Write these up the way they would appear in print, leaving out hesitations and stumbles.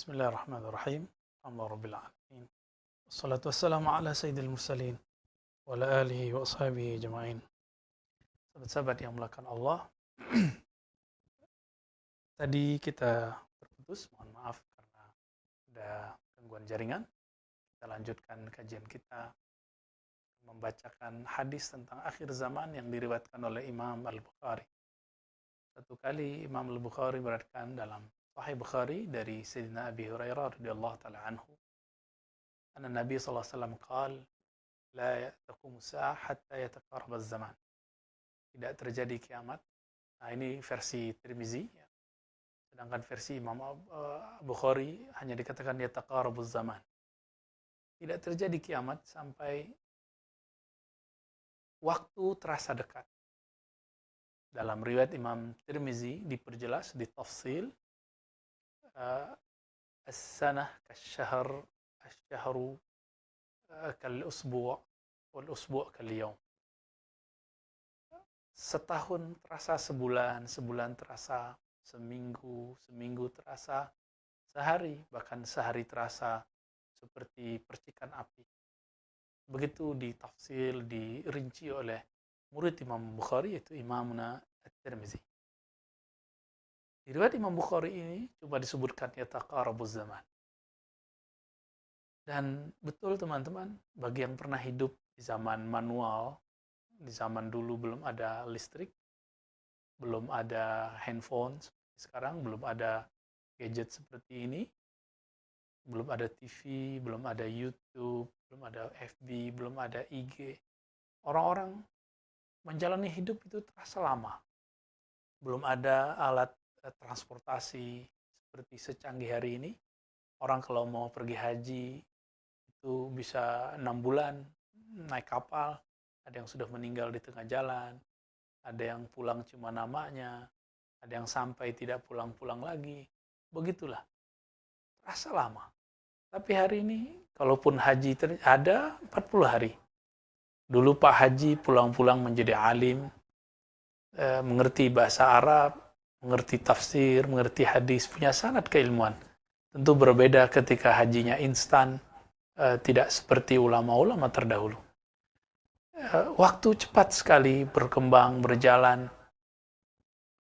Bismillahirrahmanirrahim. Alhamdulillah rabbil alamin. Wassalatu wassalamu ala sayyidil mursalin wa ala alihi wa ashabihi ajma'in. Sahabat-sahabat yang mulakan Allah, tadi kita terputus, mohon maaf karena ada gangguan jaringan. Kita lanjutkan kajian kita membacakan hadis tentang akhir zaman yang diriwayatkan oleh Imam Al-Bukhari. Satu kali Imam Al-Bukhari beriwayatkan dalam Sahih Bukhari dari Sayyidina Abi Hurairah radhiyallahu taala anhu, anna Nabi sallallahu alaihi wasallam qaal, la taqumu sa'ah hatta yataqarrab az-zaman. Tidak terjadi kiamat. Nah, ini versi Tirmizi ya. Sedangkan versi Imam Bukhari hanya dikatakan yataqarrab az-zaman. Tidak terjadi kiamat sampai waktu terasa dekat. Dalam riwayat Imam Tirmizi diperjelas, ditafsil, as-sanah kasyahr, asy-syahru kal-usbu' wal-usbu' kal-yawm. Setahun terasa sebulan, sebulan terasa seminggu, seminggu terasa sehari, bahkan sehari terasa seperti percikan api. Begitu ditafsil, dirinci oleh murid Imam Bukhari, yaitu Imamuna At-Tirmizi. Di riwayat Imam Bukhari ini cuma disebutkan yataqarabuz zaman. Dan betul teman-teman, bagi yang pernah hidup di zaman manual, di zaman dulu belum ada listrik, belum ada handphone, sekarang belum ada gadget seperti ini, belum ada TV, belum ada YouTube, belum ada FB, belum ada IG. Orang-orang menjalani hidup itu terasa lama. Belum ada alat transportasi seperti secanggih hari ini. Orang kalau mau pergi haji itu bisa 6 bulan naik kapal. Ada yang sudah meninggal di tengah jalan, ada yang pulang cuma namanya, ada yang sampai tidak pulang-pulang lagi. Begitulah, terasa lama. Tapi hari ini, kalaupun haji ada 40 hari. Dulu Pak Haji pulang-pulang menjadi alim, mengerti bahasa Arab, mengerti tafsir, mengerti hadis, punya sanad keilmuan. Tentu berbeda ketika hajinya instan, tidak seperti ulama-ulama terdahulu. Waktu cepat sekali berkembang, berjalan.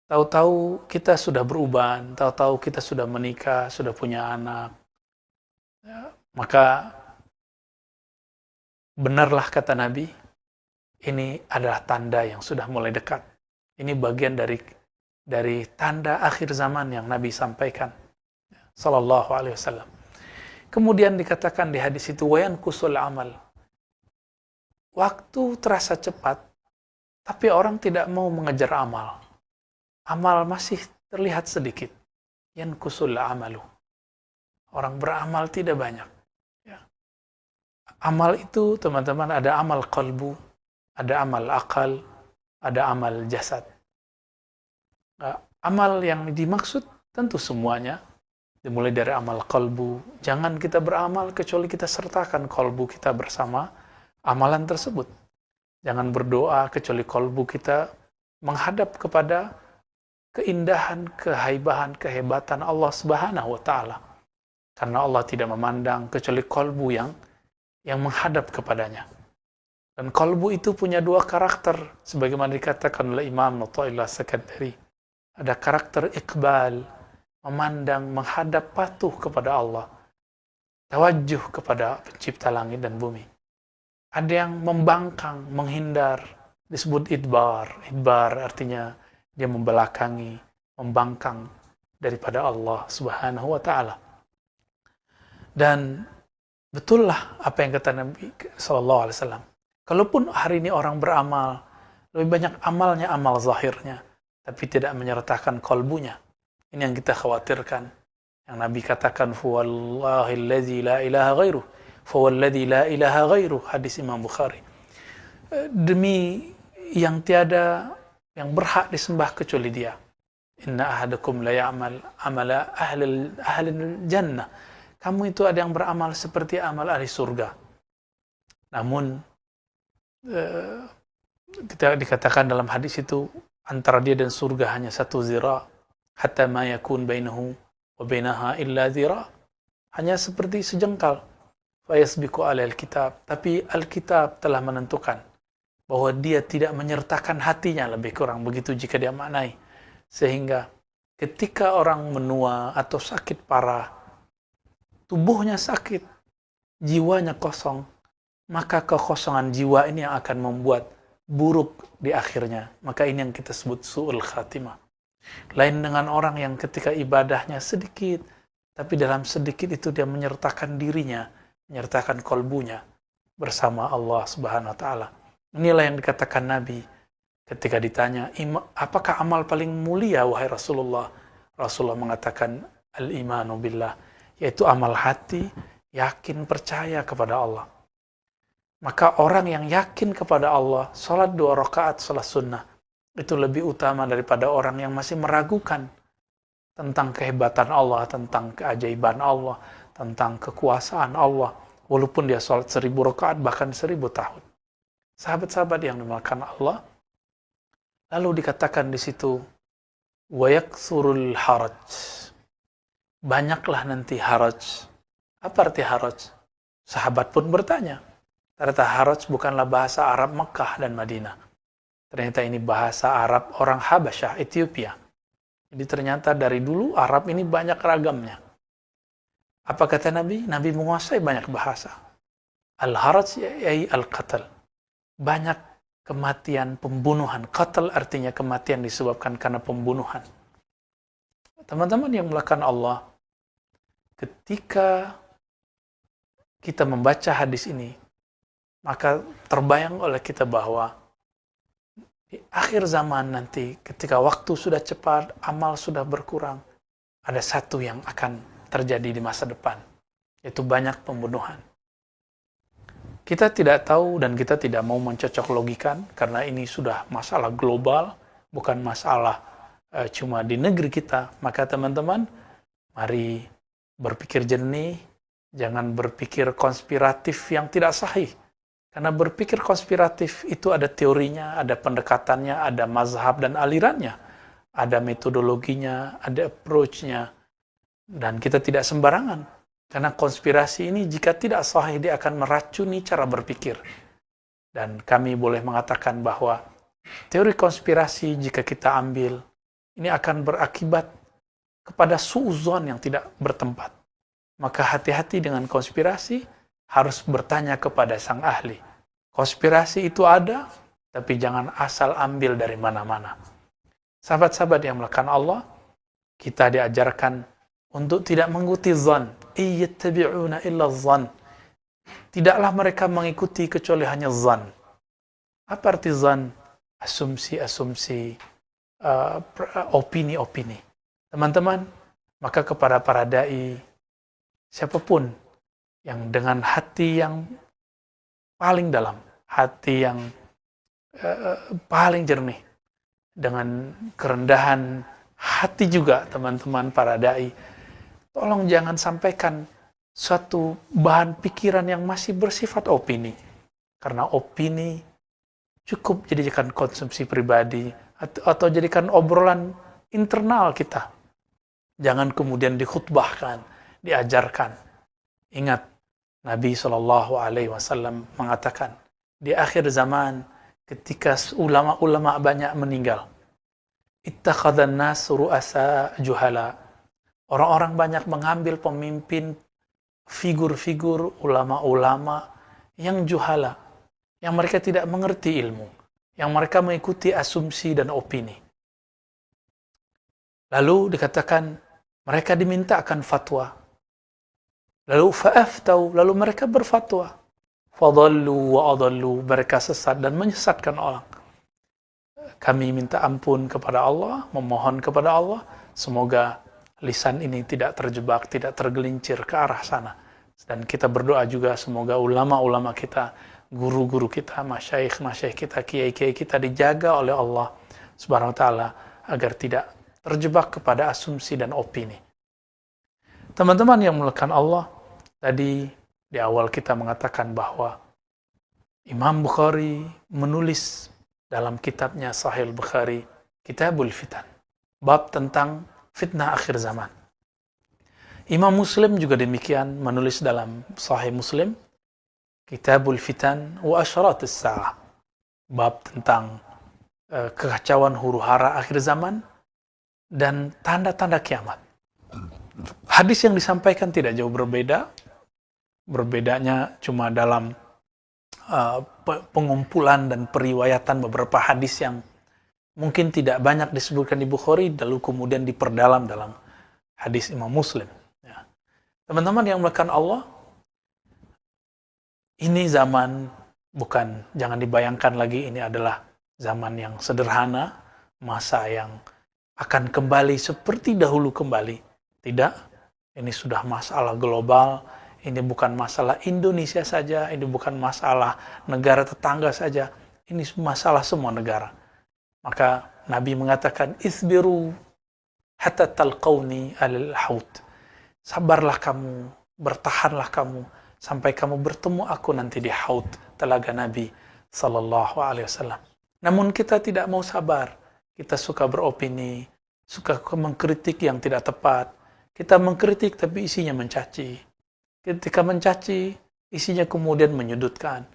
Tahu-tahu kita sudah beruban, tahu-tahu kita sudah menikah, sudah punya anak. Maka benarlah kata Nabi, ini adalah tanda yang sudah mulai dekat. Ini bagian dari tanda akhir zaman yang Nabi sampaikan, sallallahu alaihi wasallam. Kemudian dikatakan di hadis itu, wayan kusul amal. Waktu terasa cepat, tapi orang tidak mau mengejar amal. Amal masih terlihat sedikit. Yan kusul amalu. Orang beramal tidak banyak. Ya. Amal itu, teman-teman, ada amal qalbu, ada amal akal, ada amal jasad. Amal yang dimaksud tentu semuanya, dimulai dari amal qalbu. Jangan kita beramal kecuali kita sertakan qalbu kita bersama amalan tersebut. Jangan berdoa kecuali qalbu kita menghadap kepada keindahan, kehaibahan, kehebatan Allah Subhanahu wa taala. Karena Allah tidak memandang kecuali qalbu yang menghadap kepadanya. Dan qalbu itu punya dua karakter, sebagaimana dikatakan oleh Imam Athaillah As-Sakandari. Ada karakter iqbal, memandang, menghadap, patuh kepada Allah. Tawajjuh kepada pencipta langit dan bumi. Ada yang membangkang, menghindar, disebut idbar. Idbar artinya dia membelakangi, membangkang daripada Allah Subhanahu wa taala. Dan betullah apa yang kata Nabi sallallahu alaihi wasallam. Kalaupun hari ini orang beramal, lebih banyak amalnya amal zahirnya, tapi tidak menyertakan qalbunya. Ini yang kita khawatirkan. Yang Nabi katakan, "Huwallahillazi la ilaha ghairuh." Fawalladzi la ilaha ghairuh, hadis Imam Bukhari. Demi yang tiada yang berhak disembah kecuali Dia. Inna ahadakum la ya'mal amala ahli jannah. Kamu itu ada yang beramal seperti amal ahli surga. Namun kita dikatakan dalam hadis itu antara dia dan surga hanya 1 zira, hatta ma yakun bainahu wa bainaha illa zira. hanya seperti sejengkal. Fayasbiqu alal kitab. Tapi Alkitab telah menentukan bahwa dia tidak menyertakan hatinya, lebih kurang begitu jika dia maknai. Sehingga ketika orang menua atau sakit parah, tubuhnya sakit, jiwanya kosong, maka kekosongan jiwa ini yang akan membuat buruk di akhirnya. Maka ini yang kita sebut su'ul khatimah. Lain dengan orang yang ketika ibadahnya sedikit, tapi dalam sedikit itu dia menyertakan dirinya, menyertakan kolbunya bersama Allah Subhanahu wa taala. Inilah yang dikatakan Nabi ketika ditanya, apakah amal paling mulia wahai Rasulullah? Rasulullah mengatakan al-imanu billah, yaitu amal hati, yakin percaya kepada Allah. Maka orang yang yakin kepada Allah, salat 2 rakaat salat sunnah, itu lebih utama daripada orang yang masih meragukan tentang kehebatan Allah, tentang keajaiban Allah, tentang kekuasaan Allah, walaupun dia salat 1000 rakaat, bahkan 1000 tahun. Sahabat-sahabat yang dimuliakan Allah, lalu dikatakan di situ, wa yakthurul haraj. Banyaklah nanti haraj. Apa arti haraj? Sahabat pun bertanya. Ternyata haraj bukanlah bahasa Arab Mekah dan Madinah. Ternyata ini bahasa Arab orang Habasyah, Ethiopia. Jadi ternyata dari dulu Arab ini banyak ragamnya. Apa kata Nabi? Nabi menguasai banyak bahasa. Al-haraj yai al-qatl. Banyak kematian, pembunuhan. Qatl artinya kematian disebabkan karena pembunuhan. Teman-teman yang melakukan Allah, ketika kita membaca hadis ini, maka terbayang oleh kita bahwa di akhir zaman nanti, ketika waktu sudah cepat, amal sudah berkurang, ada satu yang akan terjadi di masa depan, yaitu banyak pembunuhan. Kita tidak tahu dan kita tidak mau mencocok logikan, karena ini sudah masalah global, bukan masalah cuma di negeri kita. Maka teman-teman, mari berpikir jernih, jangan berpikir konspiratif yang tidak sahih. Karena berpikir konspiratif itu ada teorinya, ada pendekatannya, ada mazhab dan alirannya, ada metodologinya, ada approach-nya, dan kita tidak sembarangan. Karena konspirasi ini jika tidak sahih, dia akan meracuni cara berpikir. Dan kami boleh mengatakan bahwa teori konspirasi jika kita ambil, ini akan berakibat kepada suuzon yang tidak bertempat. Maka hati-hati dengan konspirasi, harus bertanya kepada sang ahli. Konspirasi itu ada, tapi jangan asal ambil dari mana-mana. Sahabat-sahabat yang melakukan Allah, kita diajarkan untuk tidak mengikuti zan. Iyattabi'una illa zan. Tidaklah mereka mengikuti kecuali hanya zan. Apa arti zan? Asumsi-asumsi, opini-opini. Teman-teman, maka kepada para da'i, siapapun yang dengan hati yang paling dalam, hati yang paling jernih, dengan kerendahan hati juga, teman-teman para da'i, tolong jangan sampaikan suatu bahan pikiran yang masih bersifat opini. Karena opini cukup jadikan konsumsi pribadi atau jadikan obrolan internal kita. Jangan kemudian dikhutbahkan, diajarkan. Ingat, Nabi SAW mengatakan, di akhir zaman ketika ulama-ulama banyak meninggal, ittakhadhan nas ru'asa juhala. Orang-orang banyak mengambil pemimpin, figur-figur ulama-ulama yang juhala, yang mereka tidak mengerti ilmu, yang mereka mengikuti asumsi dan opini. Lalu dikatakan, mereka dimintakan fatwa. Lalu fa'aftau, lalu mereka berfatwa. Fadallu wa adallu, mereka sesat dan menyesatkan orang. Kami minta ampun kepada Allah, memohon kepada Allah, semoga lisan ini tidak terjebak, tidak tergelincir ke arah sana. Dan kita berdoa juga semoga ulama-ulama kita, guru-guru kita, masyayikh-masyayikh kita, kiai-kiai kita dijaga oleh Allah Subhanahu wa taala agar tidak terjebak kepada asumsi dan opini. Teman-teman yang mulakan Allah, tadi di awal kita mengatakan bahwa Imam Bukhari menulis dalam kitabnya Sahih Bukhari, Kitabul Fitan, bab tentang fitnah akhir zaman. Imam Muslim juga demikian menulis dalam Sahih Muslim, Kitabul Fitan wa Asyaratus Sa'ah, bab tentang kekacauan huru-hara akhir zaman dan tanda-tanda kiamat. Hadis yang disampaikan tidak jauh berbeda. Berbedanya cuma dalam pengumpulan dan periwayatan beberapa hadis yang mungkin tidak banyak disebutkan di Bukhari, lalu kemudian diperdalam dalam hadis Imam Muslim. Ya. Teman-teman yang melakukan Allah, ini zaman jangan dibayangkan lagi ini adalah zaman yang sederhana, masa yang akan kembali seperti dahulu kembali. Tidak, ini sudah masalah global, ini bukan masalah Indonesia saja, ini bukan masalah negara tetangga saja, ini masalah semua negara. Maka Nabi mengatakan, isbiru hatta talqawni al-haut. Sabarlah kamu, bertahanlah kamu, sampai kamu bertemu aku nanti di haut, telaga Nabi sallallahu alaihi wasallam. Namun kita tidak mau sabar. Kita suka beropini, suka mengkritik yang tidak tepat. Kita mengkritik tapi isinya mencaci. Ketika mencaci, isinya kemudian menyudutkan.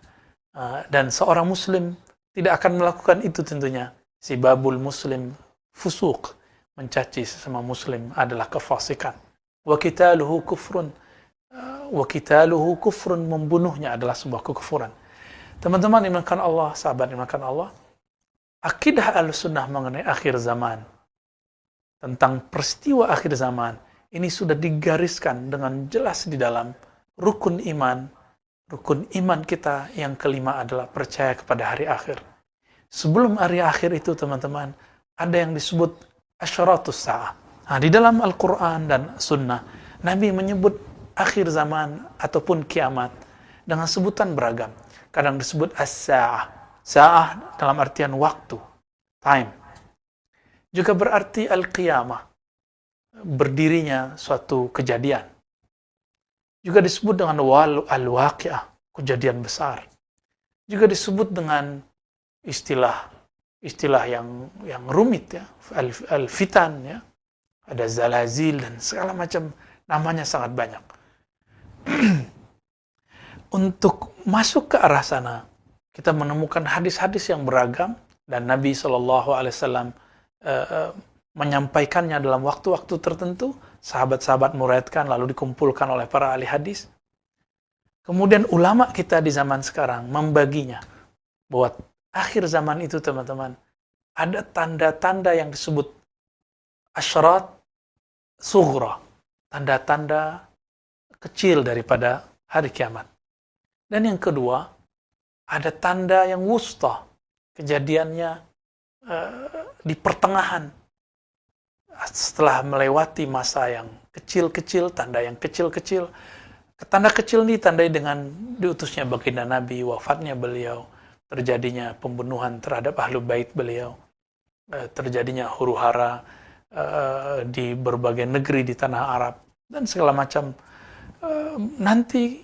Dan seorang muslim tidak akan melakukan itu tentunya. Sibabul muslim fusuk. Mencaci sesama muslim adalah kefasikan. Wa qitaluhu kufrun. Wa qitaluhu kufrun, membunuhnya adalah sebuah kekufuran. Teman-teman dimakan Allah, sahabat dimakan Allah. Akidah Ahlussunnah mengenai akhir zaman, tentang peristiwa akhir zaman, ini sudah digariskan dengan jelas di dalam rukun iman. Rukun iman kita yang kelima adalah percaya kepada hari akhir. Sebelum hari akhir itu, teman-teman, ada yang disebut asyaratus sa'ah. Nah, di dalam Al-Quran dan Sunnah, Nabi menyebut akhir zaman ataupun kiamat dengan sebutan beragam. Kadang disebut as-sa'ah. Sa'ah dalam artian waktu, time. Juga berarti al-qiyamah, berdirinya suatu kejadian. Juga disebut dengan al-waqi'ah, kejadian besar. Juga disebut dengan istilah yang rumit ya, al-fitan ya. Ada zalazil dan segala macam, namanya sangat banyak. Untuk masuk ke arah sana, kita menemukan hadis-hadis yang beragam dan Nabi SAW menyampaikannya dalam waktu-waktu tertentu. Sahabat-sahabat meriwayatkan lalu dikumpulkan oleh para ahli hadis. Kemudian ulama kita di zaman sekarang membaginya bahwa akhir zaman itu, teman-teman, ada tanda-tanda yang disebut asyarat sughra, tanda-tanda kecil daripada hari kiamat. Dan yang kedua, ada tanda yang wusta, kejadiannya di pertengahan. Setelah melewati masa yang kecil-kecil, tanda yang kecil-kecil. Tanda kecil ini ditandai dengan diutusnya baginda Nabi, wafatnya beliau, terjadinya pembunuhan terhadap ahlu bait beliau, terjadinya huru-hara di berbagai negeri di tanah Arab, dan segala macam. Nanti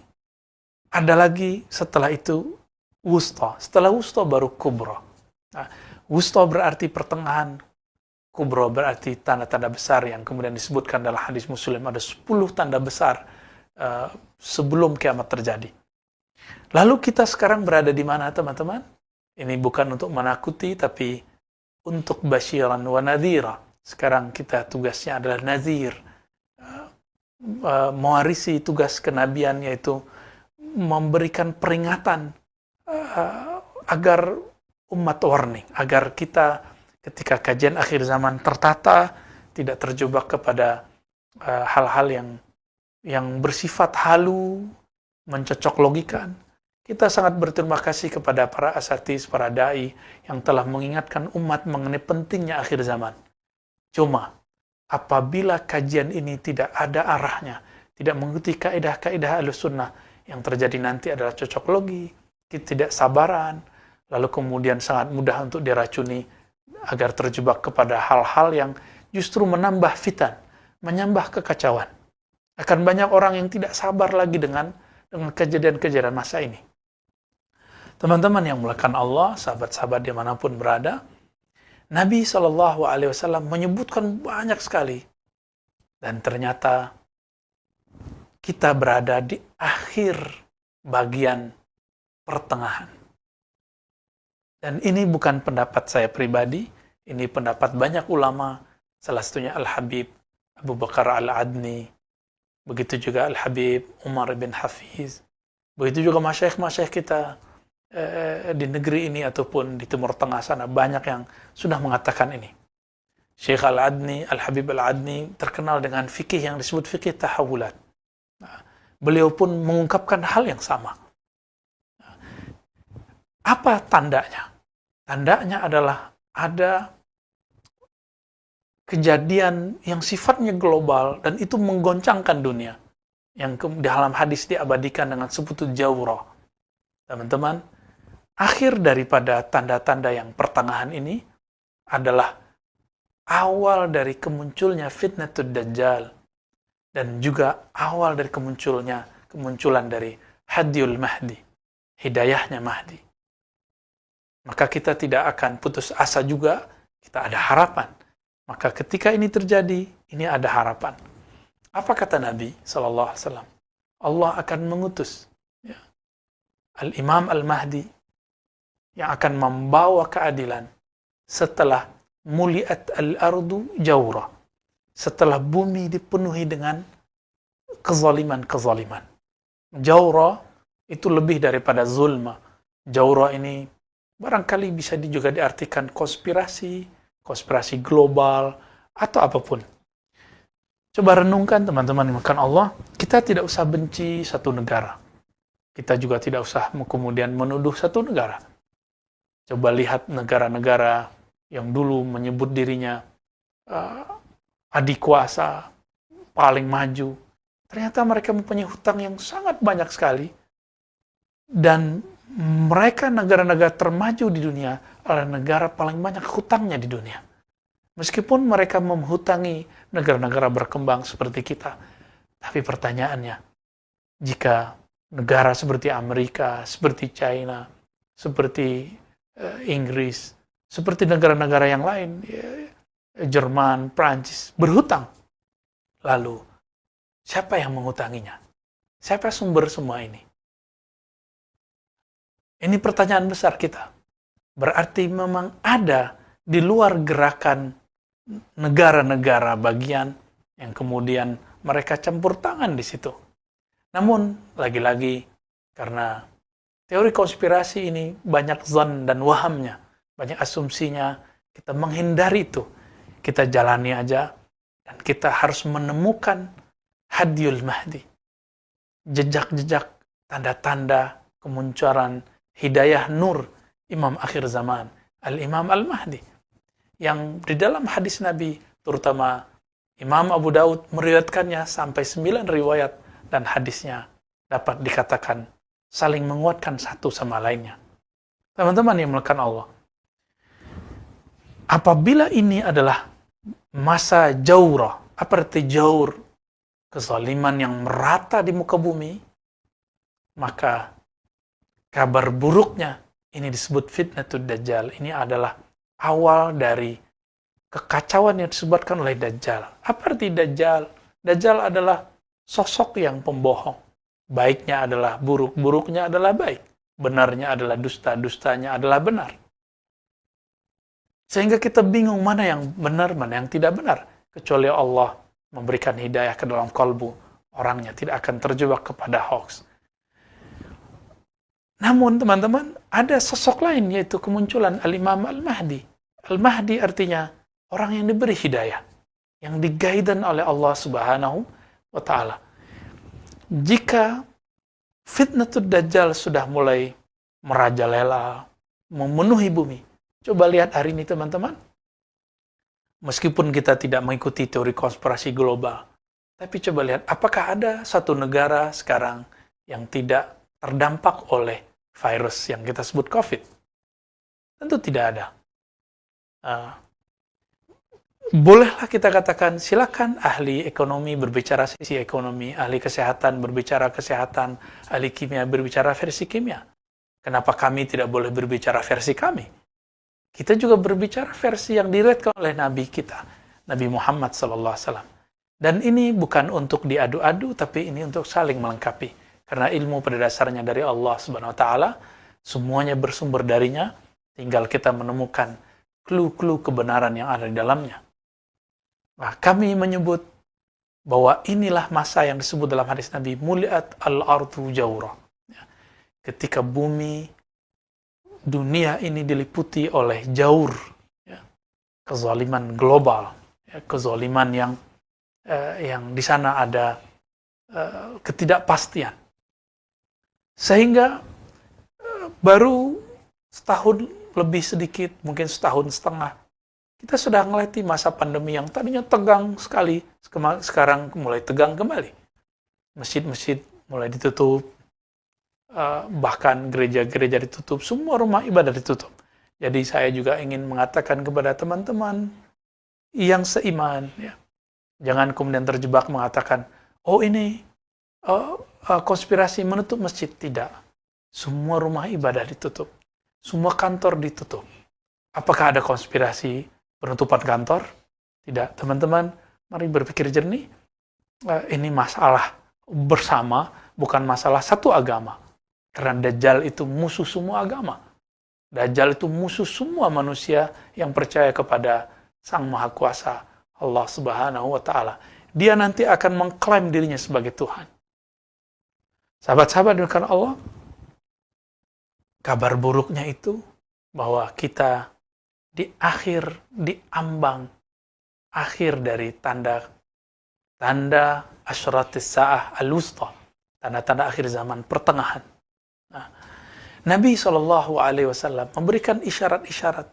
ada lagi setelah itu wusta. Setelah wusta baru kubra. Nah, wusta berarti pertengahan, kubra berarti tanda-tanda besar yang kemudian disebutkan dalam hadis Muslim. Ada 10 tanda besar sebelum kiamat terjadi. Lalu kita sekarang berada di mana, teman-teman? Ini bukan untuk menakuti, tapi untuk basyiran wa nadhira. Sekarang kita tugasnya adalah nazir. Mewarisi tugas kenabian, yaitu memberikan peringatan agar umat warning, agar kita ketika kajian akhir zaman tertata, tidak terjebak kepada hal-hal yang bersifat halu, mencocok logikan. Kita sangat berterima kasih kepada para asatis, para da'i yang telah mengingatkan umat mengenai pentingnya akhir zaman. Cuma, apabila kajian ini tidak ada arahnya, tidak mengikuti kaidah-kaidah Ahlussunnah, yang terjadi nanti adalah cocok logi, ketidaksabaran, lalu kemudian sangat mudah untuk diracuni agar terjebak kepada hal-hal yang justru menambah fitan, menambah kekacauan. Akan banyak orang yang tidak sabar lagi dengan kejadian-kejadian masa ini. Teman-teman yang mulakan Allah, sahabat-sahabat dimanapun berada, Nabi SAW menyebutkan banyak sekali. Dan ternyata kita berada di akhir bagian pertengahan. Dan ini bukan pendapat saya pribadi, ini pendapat banyak ulama, salah satunya Al-Habib Abu Bakar Al-Adni, begitu juga Al-Habib Umar bin Hafiz, begitu juga masyaikh-masyaikh kita di negeri ini ataupun di Timur Tengah sana, banyak yang sudah mengatakan ini. Syekh Al-Adni, Al-Habib Al-Adni terkenal dengan fikih yang disebut fikih tahawulat. Nah, beliau pun mengungkapkan hal yang sama. Apa tandanya? Tandanya adalah ada kejadian yang sifatnya global dan itu menggoncangkan dunia. Yang di dalam hadis diabadikan dengan sebutan jawra. Teman-teman, akhir daripada tanda-tanda yang pertengahan ini adalah awal dari kemunculnya fitnatud dajjal dan juga awal dari kemunculan dari hadiyul mahdi, hidayahnya mahdi. Maka kita tidak akan putus asa juga, kita ada harapan. Maka ketika ini terjadi, ini ada harapan. Apa kata Nabi SAW? Allah akan mengutus Al-Imam Al-Mahdi yang akan membawa keadilan setelah muliat al-ardu jawra, setelah bumi dipenuhi dengan kezaliman-kezaliman. Jawra itu lebih daripada zulma. Jawra ini barangkali bisa juga diartikan konspirasi global, atau apapun. Coba renungkan teman-teman dimakan Allah, kita tidak usah benci satu negara. Kita juga tidak usah kemudian menuduh satu negara. Coba lihat negara-negara yang dulu menyebut dirinya adikuasa, paling maju. Ternyata mereka mempunyai hutang yang sangat banyak sekali. Dan mereka negara-negara termaju di dunia adalah negara paling banyak hutangnya di dunia. Meskipun mereka menghutangi negara-negara berkembang seperti kita. Tapi pertanyaannya, jika negara seperti Amerika, seperti China, seperti Inggris, seperti negara-negara yang lain, Jerman, Prancis, berhutang. Lalu, siapa yang menghutanginya? Siapa sumber semua ini? Ini pertanyaan besar kita. Berarti memang ada di luar gerakan negara-negara bagian yang kemudian mereka campur tangan di situ. Namun, lagi-lagi, karena teori konspirasi ini banyak zon dan wahamnya, banyak asumsinya, kita menghindari itu. Kita jalani aja, dan kita harus menemukan hadiyul mahdi. Jejak-jejak, tanda-tanda kemunculan hidayah nur Imam akhir zaman, Al-Imam Al-Mahdi. Yang di dalam hadis Nabi, terutama Imam Abu Daud meriwayatkannya sampai 9 riwayat, dan hadisnya dapat dikatakan saling menguatkan satu sama lainnya. Teman-teman yang melekat Allah, apabila ini adalah masa jawra, apa arti jawr? Kezaliman yang merata di muka bumi, maka kabar buruknya ini disebut fitnatud dajjal. Ini adalah awal dari kekacauan yang disebutkan oleh Dajjal. Apa arti Dajjal? Dajjal adalah sosok yang pembohong. Baiknya adalah buruk, buruknya adalah baik. Benarnya adalah dusta, dustanya adalah benar. Sehingga kita bingung mana yang benar, mana yang tidak benar. Kecuali Allah memberikan hidayah ke dalam kalbu, orangnya tidak akan terjebak kepada hoax. Namun teman-teman, ada sosok lain yaitu kemunculan Al-Imam Al-Mahdi. Al-Mahdi artinya orang yang diberi hidayah, yang digaidan oleh Allah Subhanahu wa Ta'ala. Jika fitnatud dajjal sudah mulai merajalela, memenuhi bumi, coba lihat hari ini teman-teman. Meskipun kita tidak mengikuti teori konspirasi global, tapi coba lihat apakah ada satu negara sekarang yang tidak terdampak oleh virus yang kita sebut COVID? Tentu tidak ada. Bolehlah kita katakan, silakan ahli ekonomi berbicara sisi ekonomi, ahli kesehatan berbicara kesehatan, ahli kimia berbicara versi kimia. Kenapa kami tidak boleh berbicara versi kami? Kita juga berbicara versi yang diriwayatkan oleh Nabi kita, Nabi Muhammad SAW. Dan ini bukan untuk diadu-adu, tapi ini untuk saling melengkapi. Karena ilmu pada dasarnya dari Allah Subhanahu wa taala, semuanya bersumber darinya, tinggal kita menemukan clue-clue kebenaran yang ada di dalamnya. Nah, kami menyebut bahwa inilah masa yang disebut dalam hadis Nabi, muliat al-ardu jawra. Ketika bumi, dunia ini diliputi oleh jaur, ya, kezaliman global, ya, kezaliman yang di sana ada ketidakpastian. Sehingga baru setahun lebih sedikit, mungkin setahun setengah, kita sudah ngelewati masa pandemi yang tadinya tegang sekali, sekarang mulai tegang kembali. Masjid-masjid mulai ditutup, bahkan gereja-gereja ditutup, semua rumah ibadah ditutup. Jadi saya juga ingin mengatakan kepada teman-teman yang seiman, ya, jangan kemudian terjebak mengatakan, oh ini konspirasi menutup masjid. Tidak. Semua rumah ibadah ditutup. Semua kantor ditutup. Apakah ada konspirasi penutupan kantor? Tidak. Teman-teman, mari berpikir jernih. Ini masalah bersama, bukan masalah satu agama. Karena Dajjal itu musuh semua agama. Dajjal itu musuh semua manusia yang percaya kepada Sang Maha Kuasa, Allah Subhanahu wa taala. Dia nanti akan mengklaim dirinya sebagai Tuhan. Sahabat-sahabat demikian Allah, kabar buruknya itu bahwa kita di ambang akhir dari tanda asyratis sa'ah al-wusta, tanda-tanda akhir zaman pertengahan. Nah, Nabi SAW memberikan isyarat-isyarat.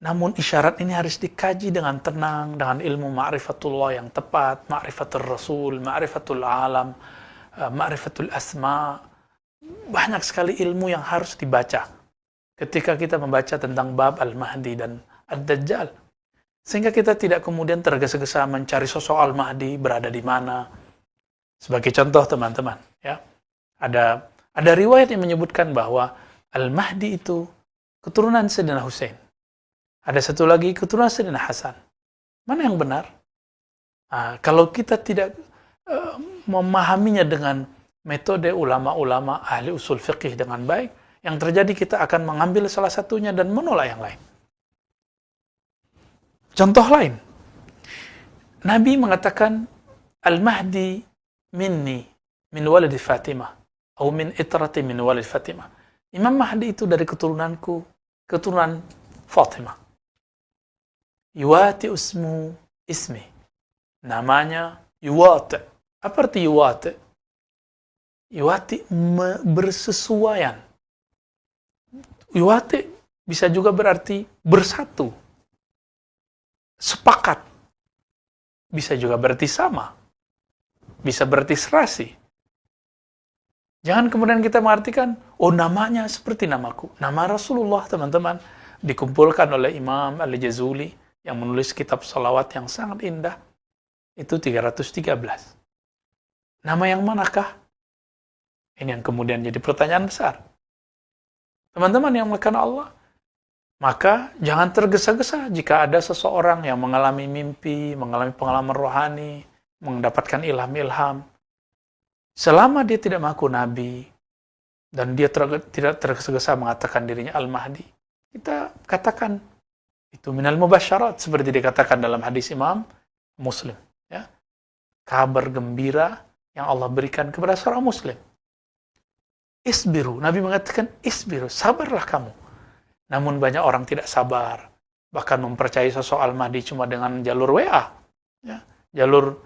Namun isyarat ini harus dikaji dengan tenang, dengan ilmu ma'rifatullah yang tepat, ma'rifatul Rasul, ma'rifatul alam, ma'rifatul asma. Banyak sekali ilmu yang harus dibaca ketika kita membaca tentang bab Al-Mahdi dan Ad-Dajjal. Sehingga kita tidak kemudian tergesa-gesa mencari sosok Al-Mahdi berada di mana. Sebagai contoh teman-teman, ya, ada riwayat yang menyebutkan bahwa Al-Mahdi itu keturunan Sayyidina Husain. Ada satu lagi keturunan Sayyidina Hasan. Mana yang benar? Kalau kita tidak memahaminya dengan metode ulama-ulama ahli usul fiqih dengan baik, yang terjadi kita akan mengambil salah satunya dan menolak yang lain. Contoh lain, Nabi mengatakan, Al-Mahdi minni, min walidi Fatimah, atau min itrati min walidi Fatimah. Imam Mahdi itu dari keturunanku, keturunan Fatimah. Yuwati ismi. Namanya Yuwati. Apa arti Yuwati? Yuwati bersesuaian. Yuwati bisa juga berarti bersatu. Sepakat. Bisa juga berarti sama. Bisa berarti serasi. Jangan kemudian kita mengartikan, oh namanya seperti namaku. Nama Rasulullah, teman-teman, dikumpulkan oleh Imam Al-Jazuli yang menulis kitab salawat yang sangat indah. Itu 313. Nama yang manakah? Ini yang kemudian jadi pertanyaan besar. Teman-teman yang melakukan Allah, maka jangan tergesa-gesa jika ada seseorang yang mengalami mimpi, mengalami pengalaman rohani, mendapatkan ilham-ilham. Selama dia tidak mengaku Nabi, dan dia tidak tergesa-gesa mengatakan dirinya Al-Mahdi, kita katakan, itu minal mubasyarat, seperti dikatakan dalam hadis Imam Muslim. Ya. Kabar gembira yang Allah berikan kepada seorang Muslim. Isbiru, Nabi mengatakan, isbiru, sabarlah kamu. Namun banyak orang tidak sabar, bahkan mempercayai sosok Al-Mahdi cuma dengan jalur WA. Ya. Jalur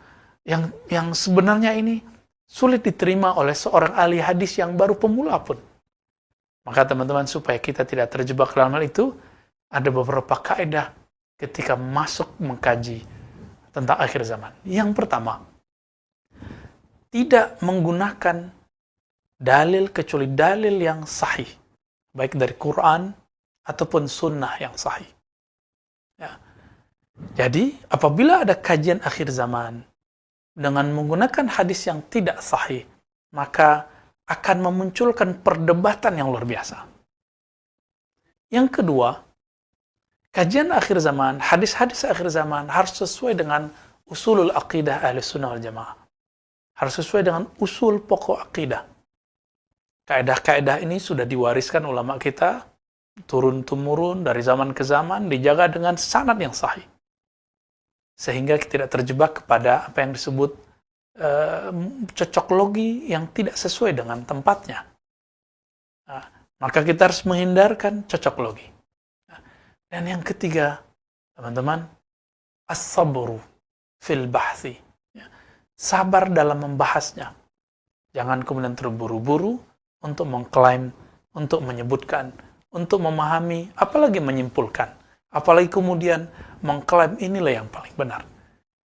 yang sebenarnya ini sulit diterima oleh seorang ahli hadis yang baru pemula pun. Maka teman-teman, supaya kita tidak terjebak dalam hal itu, ada beberapa kaidah ketika masuk mengkaji tentang akhir zaman. Yang pertama, tidak menggunakan dalil kecuali dalil yang sahih, baik dari Quran ataupun sunnah yang sahih. Ya. Jadi, apabila ada kajian akhir zaman dengan menggunakan hadis yang tidak sahih, maka akan memunculkan perdebatan yang luar biasa. Yang kedua, kajian akhir zaman, hadis-hadis akhir zaman harus sesuai dengan usulul aqidah ahli sunnah wal jamaah. Harus sesuai dengan usul pokok akidah. Kaidah-kaidah ini sudah diwariskan ulama kita turun-temurun dari zaman ke zaman, dijaga dengan sanad yang sahih. Sehingga kita tidak terjebak kepada apa yang disebut cocok logi yang tidak sesuai dengan tempatnya. Nah, maka kita harus menghindarkan cocok logi. Nah, dan yang ketiga, teman-teman, as-sabru fil bahthi. Sabar dalam membahasnya. Jangan kemudian terburu-buru untuk mengklaim, untuk menyebutkan, untuk memahami, apalagi menyimpulkan. Apalagi kemudian mengklaim inilah yang paling benar.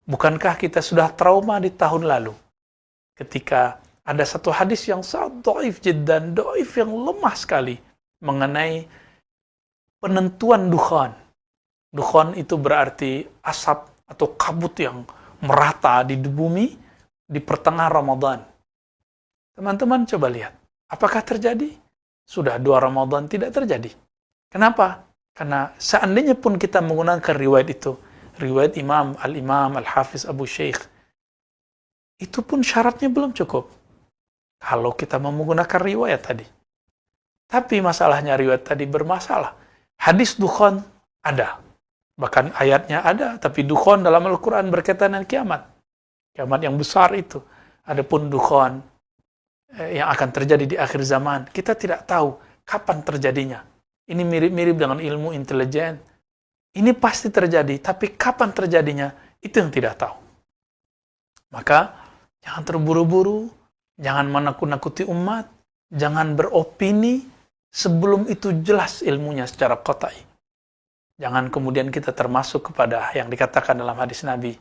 Bukankah kita sudah trauma di tahun lalu ketika ada satu hadis yang sangat dhaif jiddan, dhaif yang lemah sekali mengenai penentuan dukhan. Dukhan itu berarti asap atau kabut yang merata di bumi di pertengahan Ramadan. Teman-teman coba lihat, apakah terjadi? Sudah 2 Ramadan tidak terjadi. Kenapa? Karena seandainya pun kita menggunakan riwayat itu, riwayat Al-Imam Al-Hafiz Abu Syekh, itu pun syaratnya belum cukup. Kalau kita mau menggunakan riwayat tadi. Tapi masalahnya riwayat tadi bermasalah. Hadis dukhan ada. Bahkan ayatnya ada, tapi dukhan dalam Al-Quran berkaitan dengan kiamat. Kiamat yang besar itu. Adapun dukhan yang akan terjadi di akhir zaman, kita tidak tahu kapan terjadinya. Ini mirip-mirip dengan ilmu intelijen. Ini pasti terjadi, tapi kapan terjadinya, itu yang tidak tahu. Maka, jangan terburu-buru, jangan menakut-nakuti umat, jangan beropini sebelum itu jelas ilmunya secara qat'i. Jangan kemudian kita termasuk kepada yang dikatakan dalam hadis Nabi,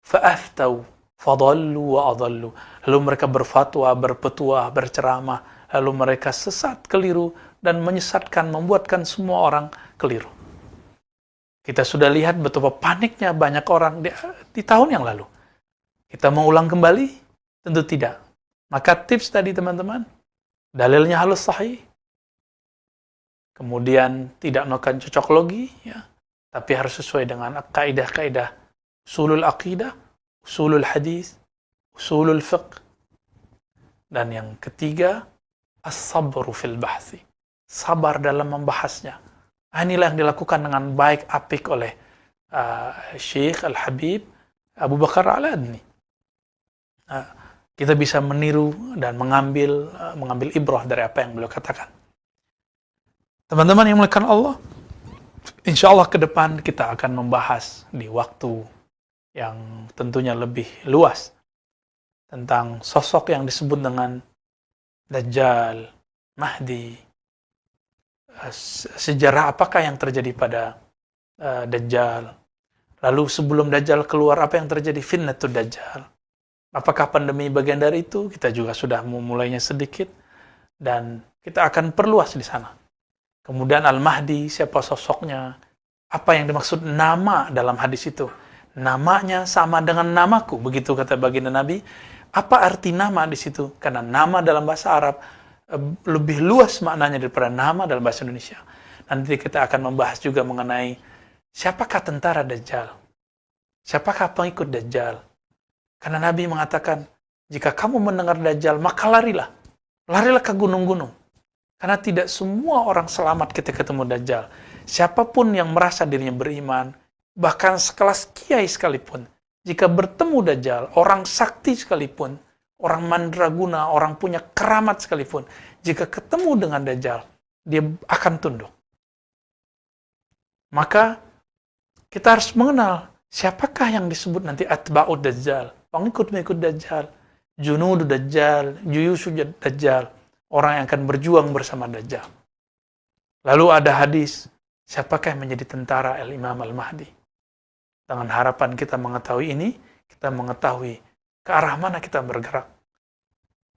fa'aftau fadallu wa adallu. Lalu mereka berfatwa, berpetua, berceramah, lalu mereka sesat, keliru, dan menyesatkan, membuatkan semua orang keliru. Kita sudah lihat betapa paniknya banyak orang di tahun yang lalu. Kita mau ulang kembali? Tentu tidak. Maka tips tadi teman-teman, dalilnya halus sahih, kemudian tidak melakukan cocok logi, ya, tapi harus sesuai dengan kaidah-kaidah usulul aqidah, usulul hadis, usulul fiqh. Dan yang ketiga, as-sabru fil bahthi. Sabar dalam membahasnya. Inilah yang dilakukan dengan baik apik oleh Syekh Al-Habib Abu Bakar Al-Adni. Kita bisa meniru dan mengambil ibrah dari apa yang beliau katakan. Teman-teman yang dimuliakan Allah, insya Allah ke depan kita akan membahas di waktu yang tentunya lebih luas tentang sosok yang disebut dengan Dajjal, Mahdi, sejarah apakah yang terjadi pada Dajjal, lalu sebelum Dajjal keluar apa yang terjadi, fitnatul Dajjal, apakah pandemi bagian dari itu, kita juga sudah memulainya sedikit dan kita akan perluas di sana. Kemudian Al-Mahdi, siapa sosoknya, apa yang dimaksud nama dalam hadis itu, namanya sama dengan namaku, begitu kata baginda Nabi. Apa arti nama di situ? Karena nama dalam bahasa Arab lebih luas maknanya daripada nama dalam bahasa Indonesia. Nanti kita akan membahas juga mengenai siapakah tentara Dajjal, siapakah pengikut Dajjal. Karena Nabi mengatakan, jika kamu mendengar Dajjal, maka larilah ke gunung-gunung. Karena tidak semua orang selamat ketika ketemu Dajjal. Siapapun yang merasa dirinya beriman, bahkan sekelas kiai sekalipun, jika bertemu Dajjal, orang sakti sekalipun, orang mandraguna, orang punya keramat sekalipun, jika ketemu dengan Dajjal, dia akan tunduk. Maka kita harus mengenal siapakah yang disebut nanti atba'ud Dajjal, pengikut-pengikut Dajjal, junud Dajjal, juyusud Dajjal, orang yang akan berjuang bersama Dajjal. Lalu ada hadis, siapakah yang menjadi tentara Al-Imam Al-Mahdi? Dengan harapan kita mengetahui ini, kita mengetahui ke arah mana kita bergerak.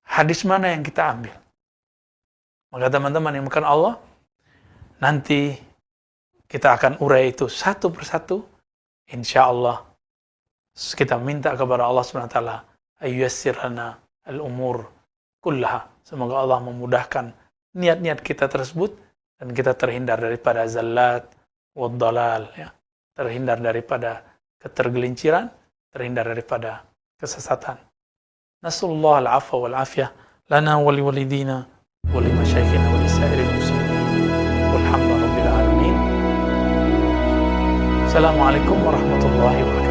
Hadis mana yang kita ambil. Maka teman-teman yang dimuliakan Allah, nanti kita akan urai itu satu persatu. Insya Allah, kita minta kepada Allah SWT, ayyasir lana al-umur kullaha. Semoga Allah memudahkan niat-niat kita tersebut, dan kita terhindar daripada zallat, waddalal, ya. Terhindar daripada ketergelinciran, terhindar daripada kesesatan. Nasallallahu al-afwa wal afiyah lana wa liwalidina wa limasyayikhina wa lisairil muslimin walhamdulillahi rabbil alamin. Assalamualaikum warahmatullahi wabarakatuh.